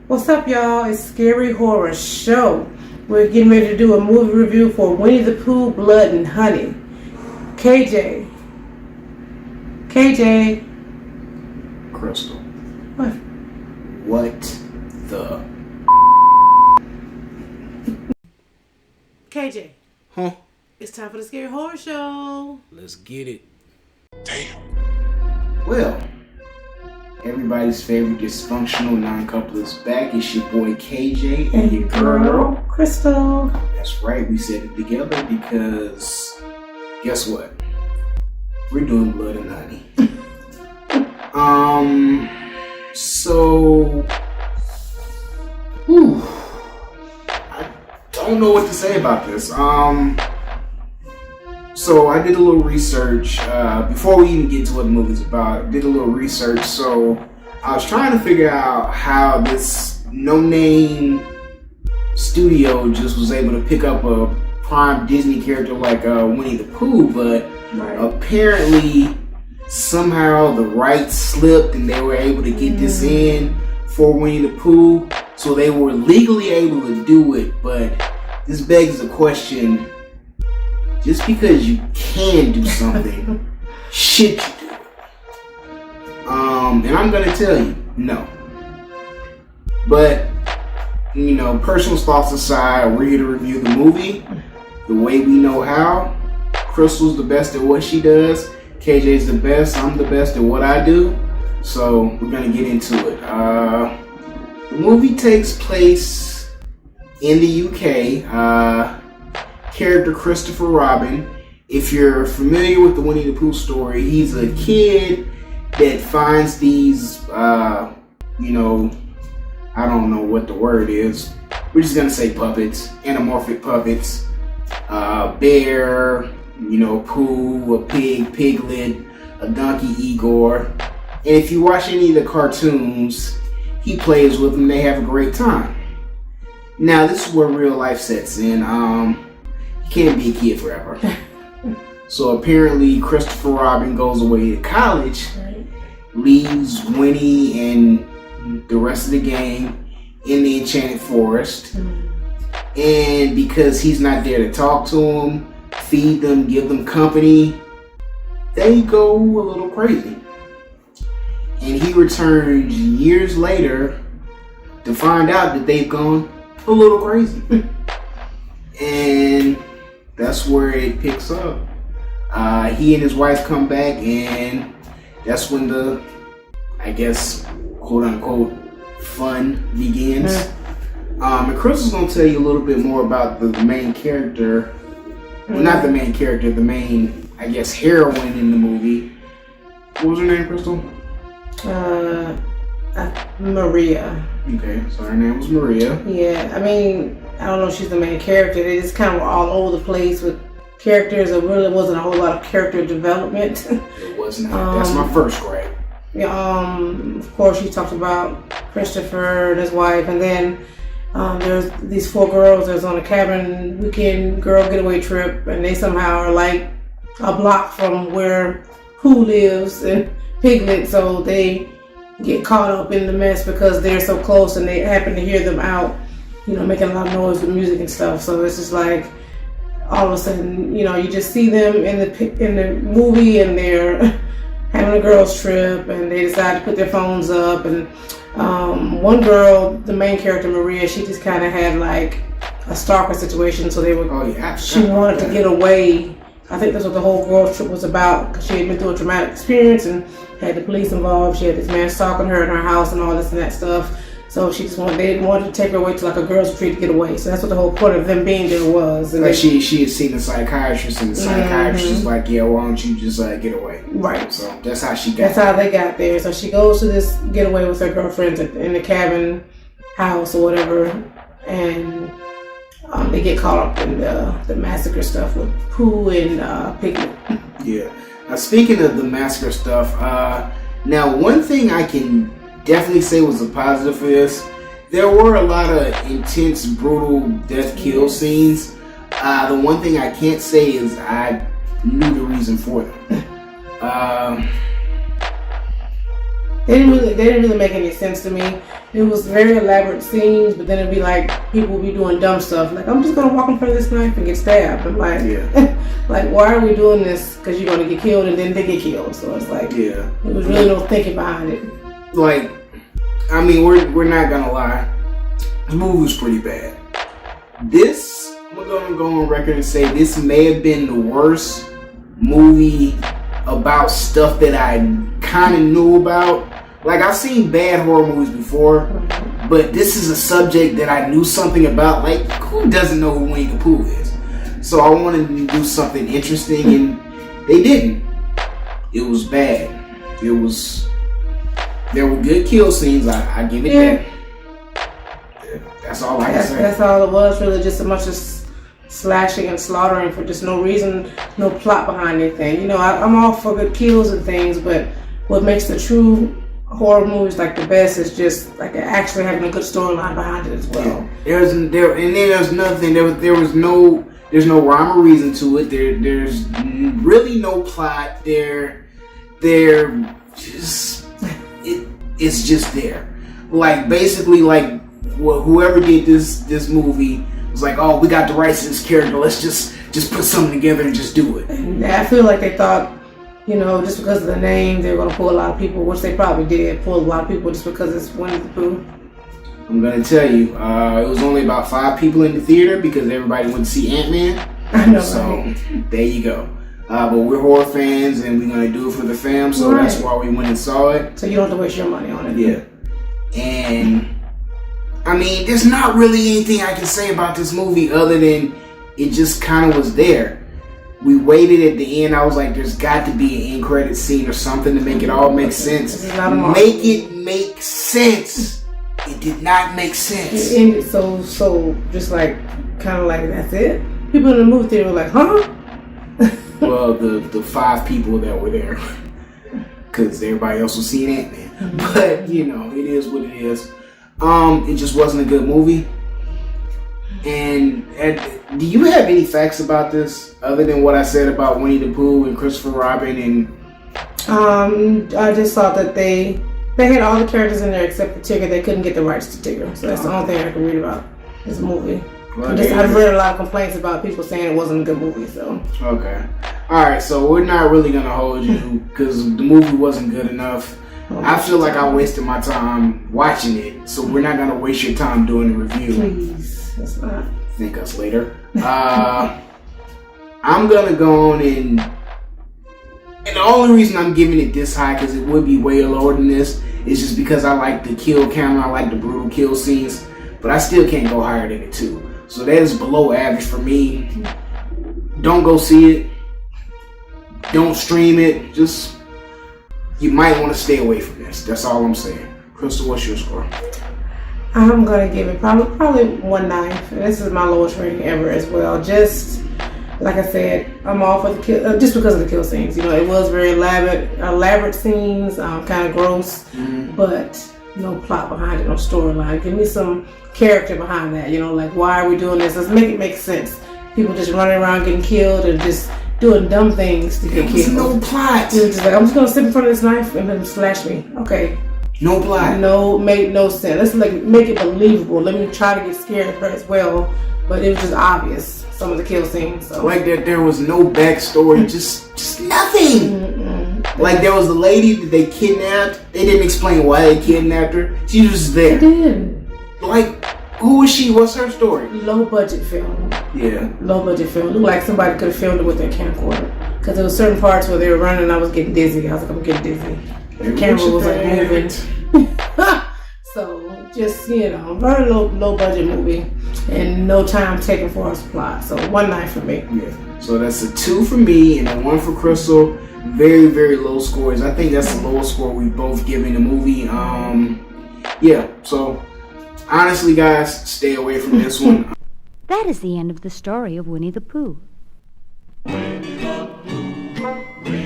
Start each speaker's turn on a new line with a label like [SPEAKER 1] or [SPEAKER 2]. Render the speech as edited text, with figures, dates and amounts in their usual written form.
[SPEAKER 1] What's up, y'all? It's Scary Horror Show. We're getting ready to do a movie review for Winnie the Pooh, Blood and Honey. KJ.
[SPEAKER 2] Crystal.
[SPEAKER 1] What?
[SPEAKER 2] What the?
[SPEAKER 1] KJ.
[SPEAKER 2] Huh?
[SPEAKER 1] It's time for the Scary Horror Show.
[SPEAKER 2] Let's get it. Damn. Well, everybody's favorite dysfunctional non-couple is back. It's your boy KJ and your girl
[SPEAKER 1] Crystal.
[SPEAKER 2] That's right. We said it together because guess what? We're doing Blood and Honey. So, I don't know what to say about this. So I did a little research before we even get to what the movie's about. I did a little research, so I was trying to figure out how this no-name studio just was able to pick up a prime Disney character like Winnie the Pooh, but apparently somehow the rights slipped and they were able to get this in for Winnie the Pooh, so they were legally able to do it. But this begs the question: just because you can do something, should you do it? And I'm gonna tell you, no. But you know, personal thoughts aside, we're here to review the movie the way we know how. Crystal's the best at what she does. KJ's the best. I'm the best at what I do. So we're gonna get into it. The movie takes place in the UK. Character Christopher Robin. If you're familiar with the Winnie the Pooh story, he's a kid that finds these, I don't know what the word is. We're just gonna say puppets, anamorphic puppets. Bear, Pooh, a pig, Piglet, a donkey, Igor. And if you watch any of the cartoons, he plays with them. They have a great time. Now, this is where real life sets in. You can't be a kid forever. So apparently, Christopher Robin goes away to college, leaves Winnie and the rest of the gang in the Enchanted Forest. And because he's not there to talk to them, feed them, give them company, they go a little crazy. And he returns years later to find out that they've gone a little crazy. And that's where it picks up. He and his wife come back, and that's when the, I guess, quote unquote, fun begins. And Chris is going to tell you a little bit more about the main character. Well, not the main character, the main, I guess, heroine in the movie. What was her name, Crystal?
[SPEAKER 1] Maria.
[SPEAKER 2] Okay, so her name was Maria.
[SPEAKER 1] Yeah, I mean, I don't know if she's the main character. They just kind of were all over the place with characters. There really wasn't a whole lot of character development.
[SPEAKER 2] It wasn't. That's my first grade.
[SPEAKER 1] Yeah, of course, she talked about Christopher and his wife, and then there's these 4 girls that's on a cabin weekend girl getaway trip, and they somehow are like a block from where Pooh lives and Piglet, so they get caught up in the mess because they're so close, and they happen to hear them out, making a lot of noise with music and stuff. So it's just like all of a sudden, you just see them in the movie, and they're having a girls trip, and they decide to put their phones up. And one girl, the main character Maria, she just kind of had like a stalker situation, so they were.
[SPEAKER 2] Oh yeah.
[SPEAKER 1] She wanted to get away. I think that's what the whole girls trip was about, because she had been through a traumatic experience and had the police involved. She had this man stalking her in her house and all this and that stuff. So they wanted to take her away to like a girls' retreat to get away. So that's what the whole point of them being there was. And
[SPEAKER 2] like she had seen the psychiatrist, and the psychiatrist was like, "Yeah, why don't you just get away?"
[SPEAKER 1] Right.
[SPEAKER 2] So that's how she got.
[SPEAKER 1] That's how they got there. So she goes to this getaway with her girlfriends in the cabin house or whatever, and they get caught up in the massacre stuff with Pooh and Piglet.
[SPEAKER 2] Yeah. Now, speaking of the massacre stuff, now one thing I can definitely say was a positive for this: there were a lot of intense, brutal death kill scenes. The one thing I can't say is I knew the reason for them.
[SPEAKER 1] They didn't really make any sense to me. It was very elaborate scenes, but then it'd be like people would be doing dumb stuff. Like, I'm just gonna walk in front of this knife and get stabbed. I'm like, like, why are we doing this? Because you're gonna get killed, and then they get killed. So it's like, there was really no thinking behind it.
[SPEAKER 2] Like, I mean, we're not gonna lie. The movie was pretty bad. This, I'm gonna go on record and say this may have been the worst movie about stuff that I kind of knew about. Like, I've seen bad horror movies before, but this is a subject that I knew something about. Like, who doesn't know who Winnie the Pooh is? So I wanted to do something interesting, and they didn't. It was bad. There were good kill scenes. I give it that. That's all I can say.
[SPEAKER 1] That's all it was. Really, just a bunch of slashing and slaughtering for just no reason, no plot behind anything. You know, I'm all for good kills and things, but what makes the true horror movies like the best is just like actually having a good storyline behind it as well.
[SPEAKER 2] There's nothing. There's no rhyme or reason to it. There's really no plot. It's just there. Like, basically, like, whoever did this movie was like, oh, we got the rights to this character. Let's just put something together and just do it.
[SPEAKER 1] And I feel like they thought, you know, just because of the name, they were going to pull a lot of people, which they probably did pull a lot of people just because it's Winnie the Pooh.
[SPEAKER 2] I'm going to tell you, it was only about 5 people in the theater because everybody went to see Ant-Man.
[SPEAKER 1] I know,
[SPEAKER 2] so,
[SPEAKER 1] right?
[SPEAKER 2] There you go. But we're horror fans and we're going to do it for the fam, so that's why we went and saw it.
[SPEAKER 1] So you don't have to waste your money on it.
[SPEAKER 2] Yeah. And, I mean, there's not really anything I can say about this movie other than it just kind of was there. We waited at the end. I was like, there's got to be an end credit scene or something to make it all make sense. Make it make sense. It did not make sense.
[SPEAKER 1] It ended so just like, kind of like, that's it? People in the movie theater were like, huh?
[SPEAKER 2] Well, the 5 people that were there. Because everybody else was seeing Ant-Man. But, you know, it is what it is. It just wasn't a good movie. And do you have any facts about this other than what I said about Winnie the Pooh and Christopher Robin and?
[SPEAKER 1] I just thought that they had all the characters in there except for Tigger. They couldn't get the rights to Tigger, so that's the only thing I can read about this movie. Well, I've read a lot of complaints about people saying it wasn't a good movie. So
[SPEAKER 2] okay, all right. So we're not really gonna hold you because the movie wasn't good enough. I feel like I wasted my time watching it, so we're not gonna waste your time doing the review.
[SPEAKER 1] Please, that's not.
[SPEAKER 2] Thank us later. I'm gonna go on and the only reason I'm giving it this high, because it would be way lower than this, is just because I like the kill camera, I like the brutal kill scenes, but I still can't go higher than a 2. So that is below average for me. Don't go see it. Don't stream it. Just, you might want to stay away from this. That's all I'm saying. Crystal, what's your score?
[SPEAKER 1] I'm gonna give it probably 1/9. This is my lowest rating ever as well. Just like I said, I'm all for the kill, just because of the kill scenes. You know, it was very elaborate scenes, kind of gross, but no plot behind it, no storyline. Give me some character behind that. You know, like, why are we doing this? Let's make it make sense. People just running around getting killed and just doing dumb things to get killed.
[SPEAKER 2] No plot.
[SPEAKER 1] It was just like, I'm just gonna sit in front of this knife and then slash me. Okay.
[SPEAKER 2] No plot.
[SPEAKER 1] No, made no sense. Let's make it believable. Let me try to get scared of her as well. But it was just obvious, some of the kill scenes. So.
[SPEAKER 2] Like that, there was no backstory, just nothing. Like there was a lady that they kidnapped. They didn't explain why they kidnapped her. She was just there.
[SPEAKER 1] They did.
[SPEAKER 2] Like, who is she? What's her story?
[SPEAKER 1] Low budget film.
[SPEAKER 2] Yeah.
[SPEAKER 1] Low budget film. Looked like somebody could have filmed it with their camcorder. Because there were certain parts where they were running and I was getting dizzy. I was like, I'm getting dizzy. The camera was like moving. So just, you know, very low budget movie and no time taken for its plot. So 1/9 for me.
[SPEAKER 2] Yeah. So that's a 2 for me and a 1 for Crystal. Very, very low scores. I think that's the lowest score we both given the movie. Yeah. So honestly, guys, stay away from this one.
[SPEAKER 3] That is the end of the story of Winnie the Pooh.
[SPEAKER 4] Winnie the Pooh.